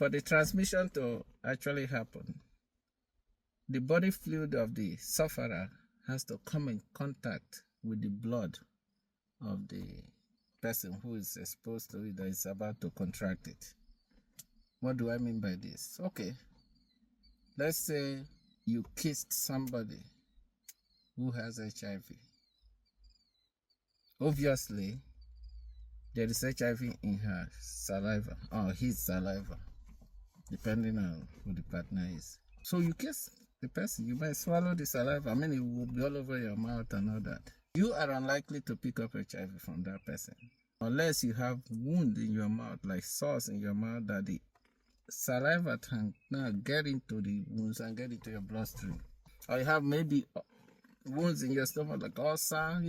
For the transmission to actually happen, the body fluid of the sufferer has to come in contact with the blood of the person who is exposed to it, that is about to contract it. What do I mean by this? Okay, let's say you kissed somebody who has HIV. Obviously, there is HIV in her saliva or his saliva, depending on who the partner is. So you kiss the person, you might swallow the saliva. I mean, it will be all over your mouth and all that. You are unlikely to pick up HIV from that person unless you have wound in your mouth, like sores in your mouth, that the saliva can now get into the wounds and get into your bloodstream. Or you have maybe wounds in your stomach, like ulcer,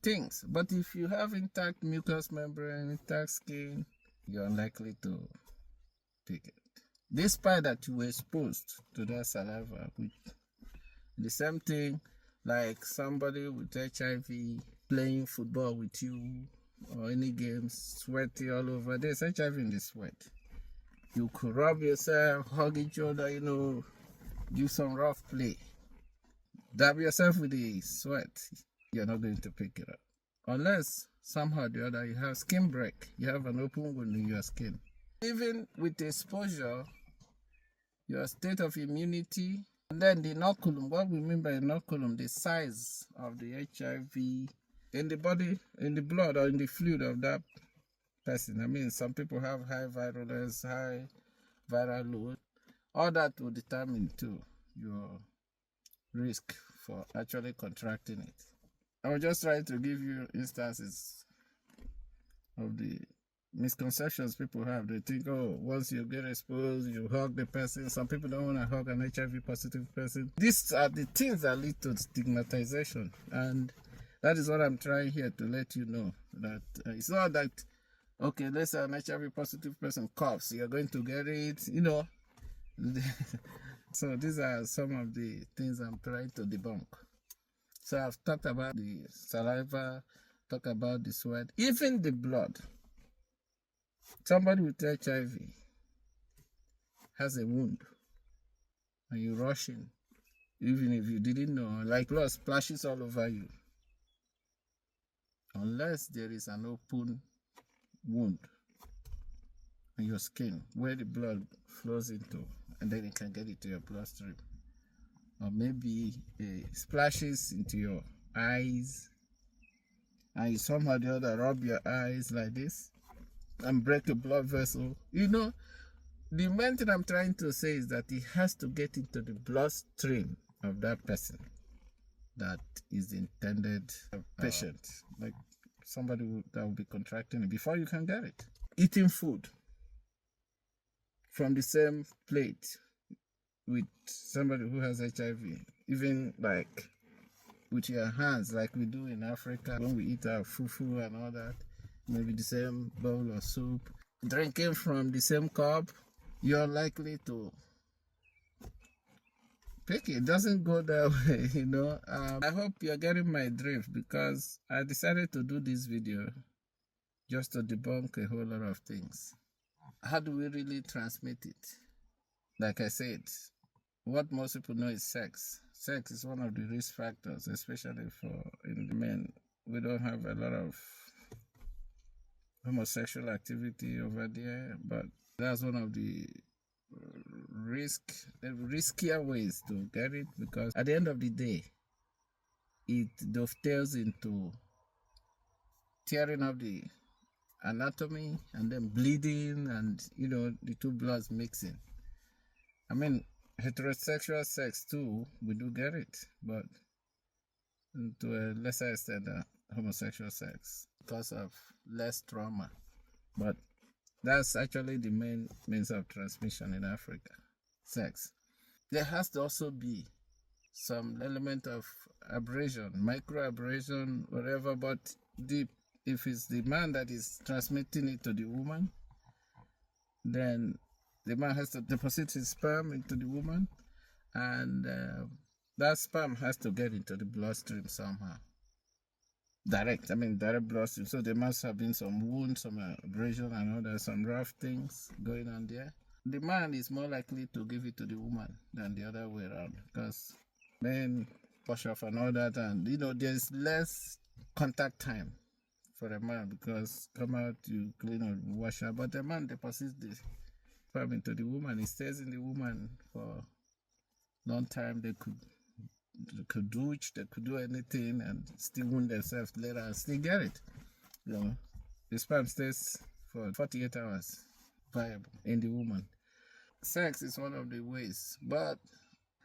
things. But if you have intact mucous membrane, intact skin, you're unlikely to pick it. Despite that you were exposed to that saliva, which the same thing like somebody with HIV playing football with you or any games, sweaty all over. There's HIV in the sweat. You could rub yourself, hug each other, do some rough play. Dab yourself with the sweat. You're not going to pick it up. Unless somehow or the other you have skin break. You have an open wound in your skin. Even with exposure, your state of immunity, and then the inoculum. What we mean by inoculum, the size of the HIV in the body, in the blood, or in the fluid of that person. I mean, some people have high virulence, high viral load. All that will determine too your risk for actually contracting it. I was just trying to give you instances of the misconceptions people have. They think, oh, once you get exposed, you hug the person. Some people don't want to hug an HIV positive person. These are the things that lead to stigmatization. And that is what I'm trying here to let you know. That it's not that, okay, let's say an HIV positive person coughs, you're going to get it, So these are some of the things I'm trying to debunk. So I've talked about the saliva, talked about the sweat, even the blood. Somebody with HIV has a wound and you rush in, even if you didn't know, like blood splashes all over you. Unless there is an open wound on your skin where the blood flows into, and then it can get into your bloodstream. Or maybe it splashes into your eyes and you somehow or the other rub your eyes like this and break a blood vessel. The main thing I'm trying to say is that it has to get into the bloodstream of that person that is the intended patient, like somebody that will be contracting it before you can get it. Eating food from the same plate with somebody who has HIV, even like with your hands, like we do in Africa when we eat our fufu and all that, maybe the same bowl of soup, drinking from the same cup, you're likely to pick it. It doesn't go that way, I hope you're getting my drift, because I decided to do this video just to debunk a whole lot of things. How do we really transmit it? Like I said, what most people know is sex. Sex is one of the risk factors, especially in the men. We don't have a lot of homosexual activity over there, but that's one of the riskier ways to get it, because at the end of the day, it dovetails into tearing up the anatomy and then bleeding and the two bloods mixing. I mean, heterosexual sex too, we do get it, but to a lesser extent than homosexual sex because of less trauma. But that's actually the main means of transmission in Africa, sex. There has to also be some element of abrasion, micro abrasion, whatever, but if it's the man that is transmitting it to the woman, then the man has to deposit his sperm into the woman, and that sperm has to get into the bloodstream somehow. Direct bloodstream. So there must have been some wounds, some abrasion and all that, some rough things going on there. the man is more likely to give it to the woman than the other way around, because men wash off and all that, and there's less contact time for a man, because come out, you clean up, wash up, but the man deposits the sperm into the woman. It stays in the woman for long time. They could douche, they could do anything and still wound themselves later and still get it. The sperm stays for 48 hours viable in the woman. Sex is one of the ways, but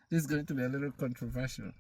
this is going to be a little controversial.